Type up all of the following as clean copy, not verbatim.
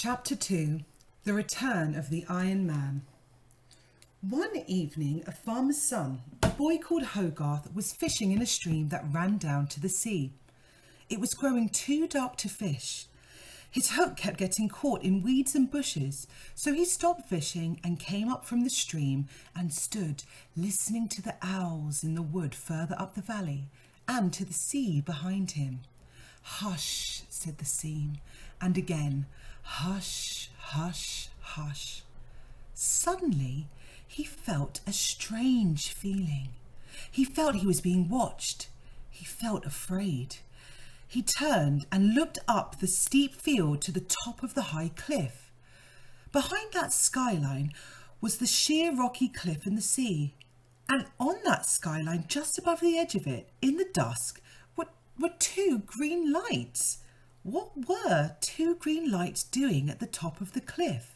Chapter 2. The Return of the Iron Man. One evening, a farmer's son, a boy called Hogarth, was fishing in a stream that ran down to the sea. It was growing too dark to fish. His hook kept getting caught in weeds and bushes, so he stopped fishing and came up from the stream and stood listening to the owls in the wood further up the valley and to the sea behind him. "Hush," said the sea, and again, "Hush, hush, hush." Suddenly, he felt a strange feeling. He felt he was being watched. He felt afraid. He turned and looked up the steep field to the top of the high cliff. Behind that skyline was the sheer rocky cliff and the sea. And on that skyline, just above the edge of it, in the dusk, were two green lights. What were two green lights doing at the top of the cliff?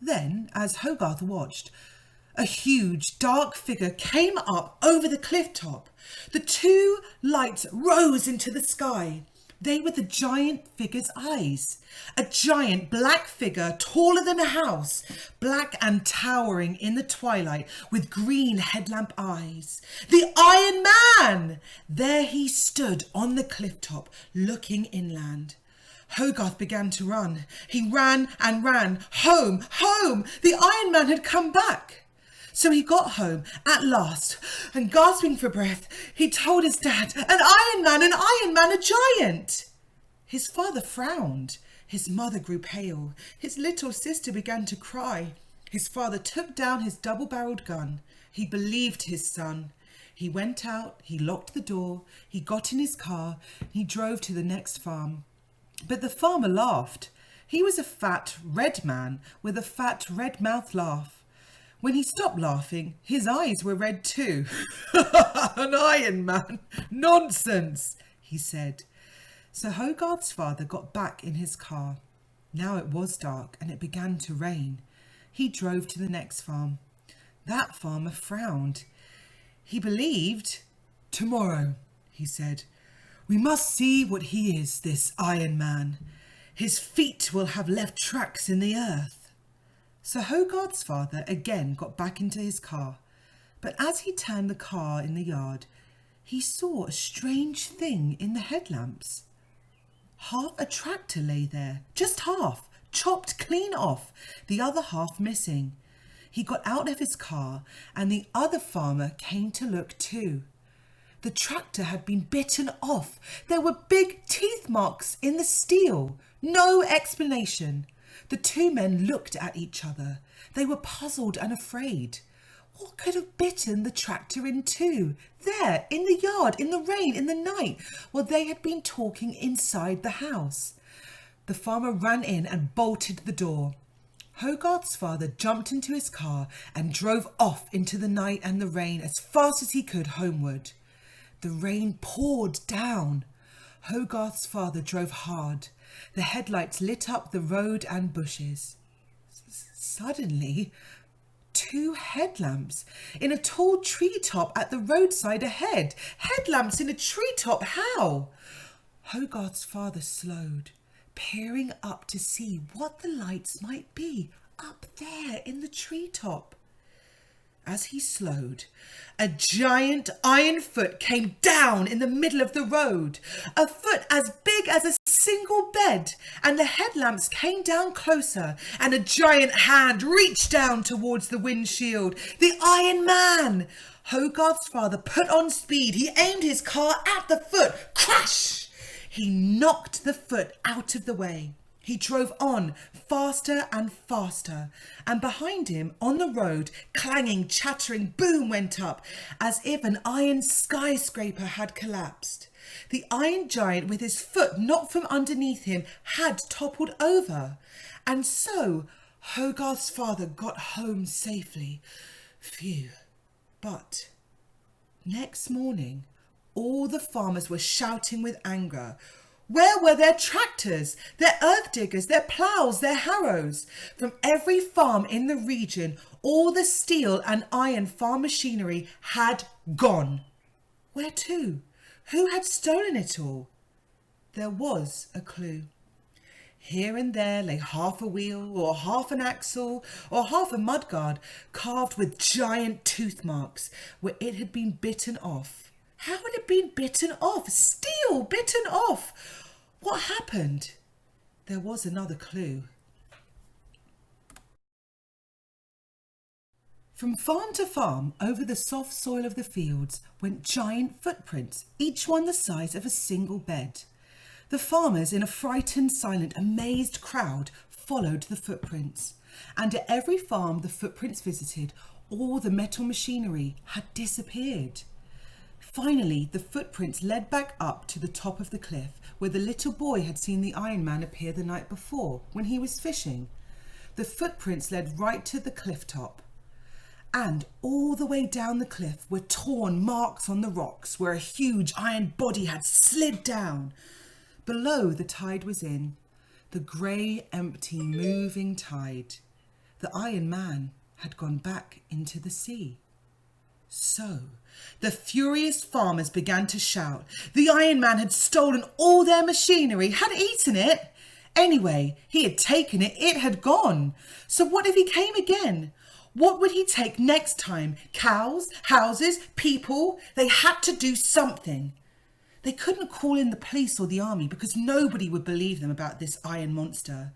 Then, as Hogarth watched, a huge dark figure came up over the cliff top. The two lights rose into the sky. They were the giant figure's eyes. A giant black figure, taller than a house, black and towering in the twilight, with green headlamp eyes. The Iron Man! There he stood on the cliff top, looking inland. Hogarth began to run. He ran and ran. Home, home! The Iron Man had come back. So he got home at last, and gasping for breath, he told his dad, an Iron Man, a giant!" His father frowned. His mother grew pale. His little sister began to cry. His father took down his double-barreled gun. He believed his son. He went out, he locked the door, he got in his car, he drove to the next farm. But the farmer laughed. He was a fat, red man with a fat, red-mouthed laugh. When he stopped laughing, his eyes were red too. "An Iron Man? Nonsense," he said. So Hogarth's father got back in his car. Now it was dark and it began to rain. He drove to the next farm. That farmer frowned. He believed. "Tomorrow," he said, "we must see what he is, this Iron Man. His feet will have left tracks in the earth." So Hogarth's father again got back into his car, but as he turned the car in the yard, he saw a strange thing in the headlamps. Half a tractor lay there, just half, chopped clean off, the other half missing. He got out of his car and the other farmer came to look too. The tractor had been bitten off. There were big teeth marks in the steel. No explanation. The two men looked at each other. They were puzzled and afraid. What could have bitten the tractor in two? There, in the yard, in the rain, in the night, while they had been talking inside the house. The farmer ran in and bolted the door. Hogarth's father jumped into his car and drove off into the night and the rain as fast as he could homeward. The rain poured down. Hogarth's father drove hard. The headlights lit up the road and bushes. Suddenly, two headlamps in a tall treetop at the roadside ahead. Headlamps in a treetop, how? Hogarth's father slowed, peering up to see what the lights might be up there in the treetop. As he slowed, a giant iron foot came down in the middle of the road, a foot as big as a single bed, and the headlamps came down closer, and a giant hand reached down towards the windshield. The Iron Man! Hogarth's father put on speed. He aimed his car at the foot. Crash! He knocked the foot out of the way. He drove on, faster and faster, and behind him, on the road, clanging, chattering boom went up, as if an iron skyscraper had collapsed. The Iron Giant, with his foot knocked from underneath him, had toppled over. And so Hogarth's father got home safely. Phew. But next morning, all the farmers were shouting with anger. Where were their tractors, their earth diggers, their ploughs, their harrows? From every farm in the region, all the steel and iron farm machinery had gone. Where to? Who had stolen it all? There was a clue. Here and there lay half a wheel, or half an axle, or half a mudguard, carved with giant tooth marks where it had been bitten off. How had it been bitten off? Steel bitten off! What happened? There was another clue. From farm to farm, over the soft soil of the fields, went giant footprints, each one the size of a single bed. The farmers, in a frightened, silent, amazed crowd, followed the footprints. And at every farm the footprints visited, all the metal machinery had disappeared. Finally, the footprints led back up to the top of the cliff, where the little boy had seen the Iron Man appear the night before, when he was fishing. The footprints led right to the cliff top. And all the way down the cliff were torn marks on the rocks, where a huge iron body had slid down. Below, the tide was in, the grey, empty, moving tide. The Iron Man had gone back into the sea. So, the furious farmers began to shout. The Iron Man had stolen all their machinery, had eaten it. Anyway, he had taken it, it had gone. So what if he came again? What would he take next time? Cows, houses, people? They had to do something. They couldn't call in the police or the army because nobody would believe them about this iron monster.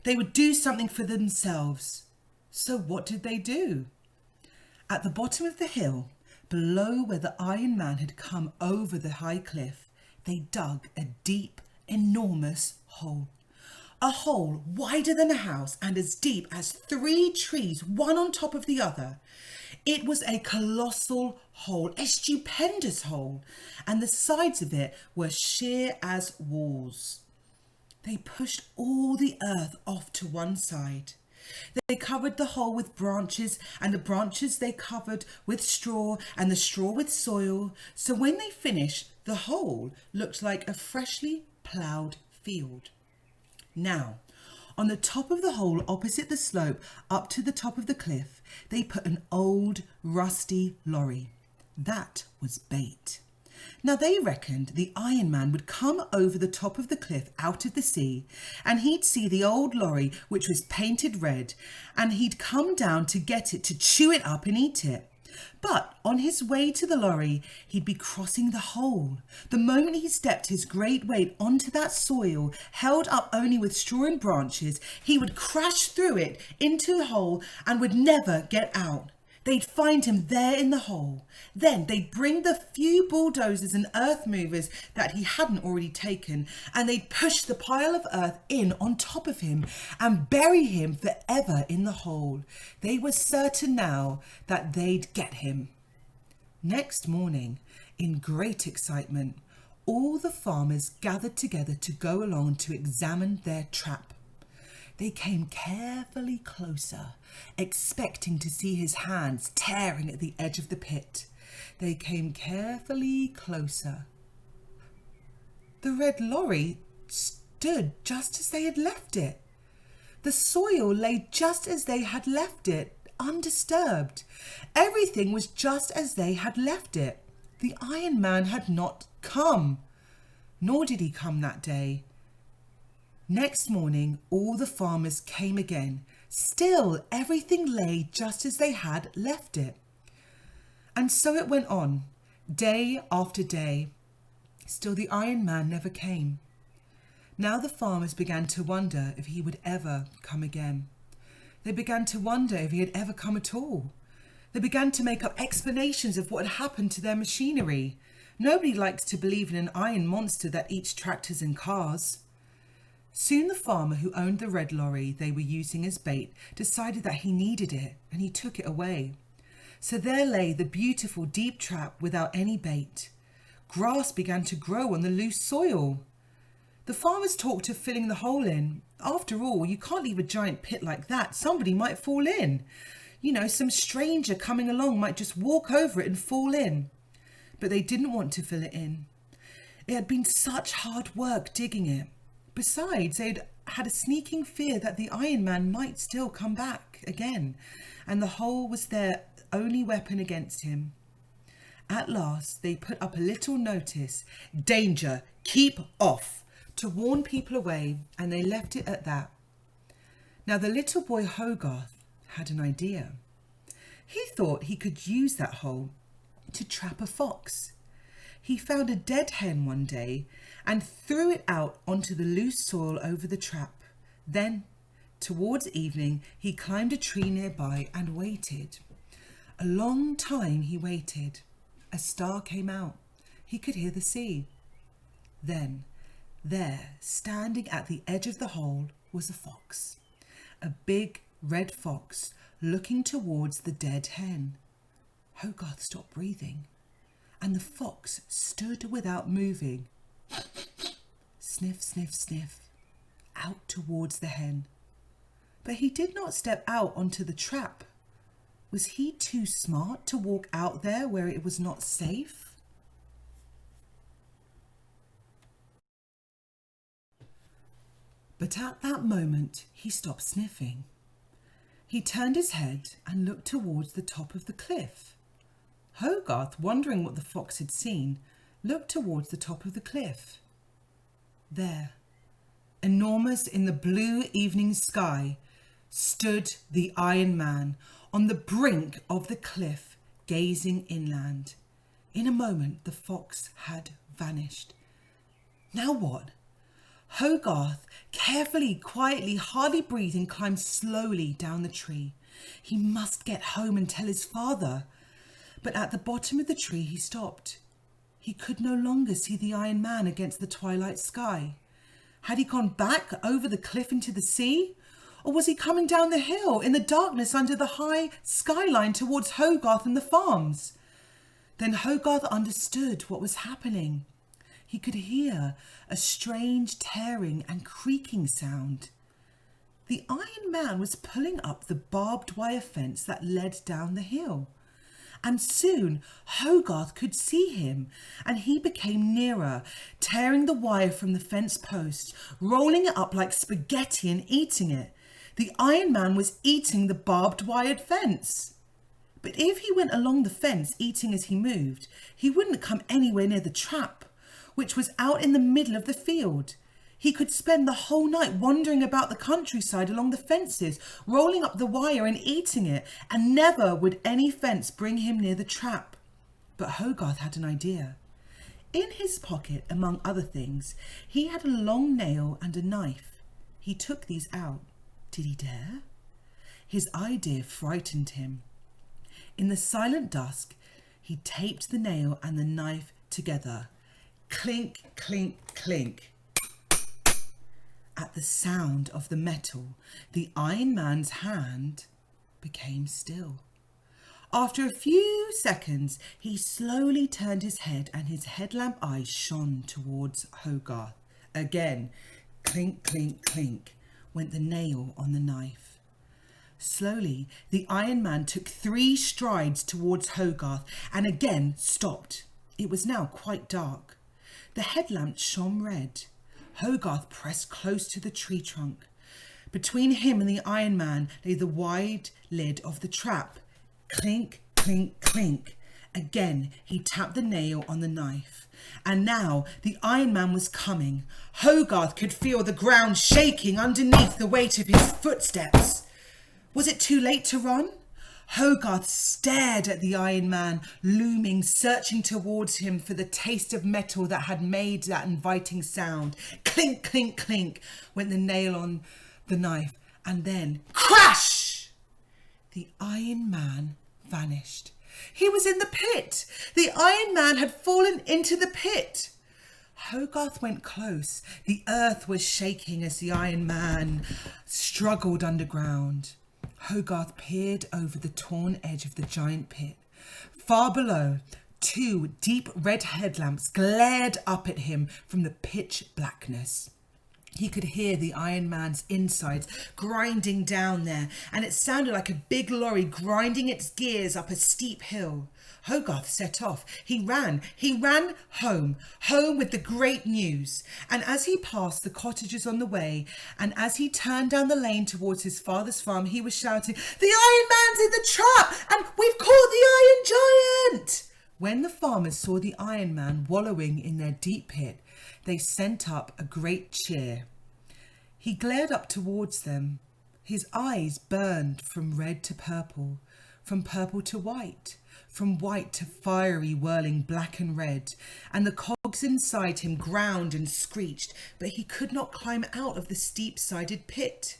They would do something for themselves. So what did they do? At the bottom of the hill, below where the Iron Man had come over the high cliff, they dug a deep, enormous hole. A hole wider than a house and as deep as 3 trees, one on top of the other. It was a colossal hole, a stupendous hole, and the sides of it were sheer as walls. They pushed all the earth off to one side. They covered the hole with branches, and the branches they covered with straw, and the straw with soil. So when they finished, the hole looked like a freshly ploughed field. Now, on the top of the hole opposite the slope up to the top of the cliff, they put an old rusty lorry. That was bait. Now they reckoned the Iron Man would come over the top of the cliff out of the sea, and he'd see the old lorry, which was painted red, and he'd come down to get it, to chew it up and eat it. But on his way to the lorry, he'd be crossing the hole. The moment he stepped his great weight onto that soil, held up only with straw and branches, he would crash through it into the hole and would never get out. They'd find him there in the hole. Then they'd bring the few bulldozers and earth movers that he hadn't already taken, and they'd push the pile of earth in on top of him and bury him forever in the hole. They were certain now that they'd get him. Next morning, in great excitement, all the farmers gathered together to go along to examine their trap. They came carefully closer, expecting to see his hands tearing at the edge of the pit. They came carefully closer. The red lorry stood just as they had left it. The soil lay just as they had left it, undisturbed. Everything was just as they had left it. The Iron Man had not come, nor did he come that day. Next morning, all the farmers came again. Still, everything lay just as they had left it. And so it went on, day after day. Still, the Iron Man never came. Now the farmers began to wonder if he would ever come again. They began to wonder if he had ever come at all. They began to make up explanations of what had happened to their machinery. Nobody likes to believe in an iron monster that eats tractors and cars. Soon the farmer who owned the red lorry they were using as bait decided that he needed it, and he took it away. So there lay the beautiful deep trap without any bait. Grass began to grow on the loose soil. The farmers talked of filling the hole in. After all, you can't leave a giant pit like that. Somebody might fall in. Some stranger coming along might just walk over it and fall in. But they didn't want to fill it in. It had been such hard work digging it. Besides, they'd had a sneaking fear that the Iron Man might still come back again, and the hole was their only weapon against him. At last, they put up a little notice. Danger, keep off. to warn people away, and they left it at that. Now the little boy Hogarth had an idea. He thought he could use that hole to trap a fox. He found a dead hen one day and threw it out onto the loose soil over the trap. Then, towards evening, he climbed a tree nearby and waited. A long time he waited. A star came out. He could hear the sea. Then, there, standing at the edge of the hole, was a fox. A big red fox looking towards the dead hen. Hogarth stopped breathing, and the fox stood without moving. Sniff, sniff, sniff, out towards the hen. But he did not step out onto the trap. Was he too smart to walk out there where it was not safe? But at that moment he stopped sniffing. He turned his head and looked towards the top of the cliff. Hogarth, wondering what the fox had seen, looked towards the top of the cliff. There, enormous in the blue evening sky, stood the Iron Man on the brink of the cliff, gazing inland. In a moment the fox had vanished. Now what? Hogarth, carefully, quietly, hardly breathing, climbed slowly down the tree. He must get home and tell his father. But at the bottom of the tree he stopped. He could no longer see the Iron Man against the twilight sky. Had he gone back over the cliff into the sea? Or was he coming down the hill in the darkness under the high skyline towards Hogarth and the farms? Then Hogarth understood what was happening. He could hear a strange tearing and creaking sound. The Iron Man was pulling up the barbed wire fence that led down the hill. And soon Hogarth could see him, and he became nearer, tearing the wire from the fence post, rolling it up like spaghetti and eating it. The Iron Man was eating the barbed wired fence. But if he went along the fence eating as he moved, he wouldn't come anywhere near the trap, which was out in the middle of the field. He could spend the whole night wandering about the countryside along the fences, rolling up the wire and eating it, and never would any fence bring him near the trap. But Hogarth had an idea. In his pocket, among other things, he had a long nail and a knife. He took these out. Did he dare? His idea frightened him. In the silent dusk, he taped the nail and the knife together. Clink, clink, clink. At the sound of the metal, the Iron Man's hand became still. After a few seconds, he slowly turned his head and his headlamp eyes shone towards Hogarth. Again, clink, clink, clink, went the nail on the knife. Slowly, the Iron Man took 3 strides towards Hogarth and again stopped. It was now quite dark. The headlamp shone red. Hogarth pressed close to the tree trunk. Between him and the Iron Man lay the wide lid of the trap. Clink, clink, clink. Again he tapped the nail on the knife. And now the Iron Man was coming. Hogarth could feel the ground shaking underneath the weight of his footsteps. Was it too late to run? Hogarth stared at the Iron Man, looming, searching towards him for the taste of metal that had made that inviting sound. Clink, clink, clink went the nail on the knife, and then crash! The Iron Man vanished. He was in the pit. The Iron Man had fallen into the pit. Hogarth went close. The earth was shaking as the Iron Man struggled underground. Hogarth peered over the torn edge of the giant pit. Far below, 2 deep red headlamps glared up at him from the pitch blackness. He could hear the Iron Man's insides grinding down there, and it sounded like a big lorry grinding its gears up a steep hill. Hogarth set off. He ran home with the great news. And as he passed the cottages on the way, and as he turned down the lane towards his father's farm, he was shouting, "The Iron Man's in the trap, and we've caught the Iron Giant!" When the farmers saw the Iron Man wallowing in their deep pit, they sent up a great cheer. He glared up towards them. His eyes burned from red to purple, from purple to white, from white to fiery whirling black and red, and the cogs inside him ground and screeched, but he could not climb out of the steep-sided pit.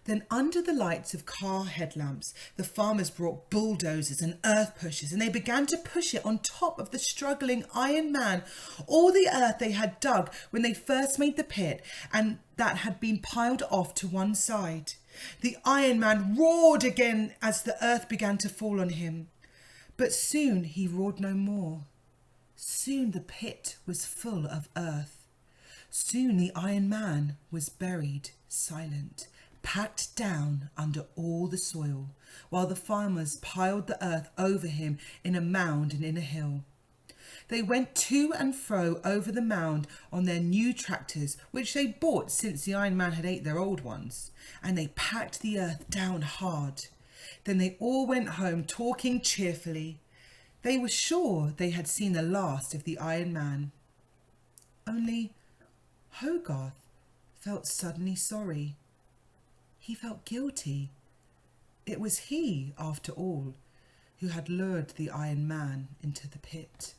Then under the lights of car headlamps, the farmers brought bulldozers and earth pushers, and they began to push it on top of the struggling Iron Man, all the earth they had dug when they first made the pit, and that had been piled off to one side. The Iron Man roared again as the earth began to fall on him. But soon he roared no more. Soon the pit was full of earth. Soon the Iron Man was buried, silent, packed down under all the soil, while the farmers piled the earth over him in a mound and in a hill. They went to and fro over the mound on their new tractors, which they bought since the Iron Man had ate their old ones, and they packed the earth down hard. Then they all went home talking cheerfully. They were sure they had seen the last of the Iron Man. Only Hogarth felt suddenly sorry. He felt guilty. It was he, after all, who had lured the Iron Man into the pit.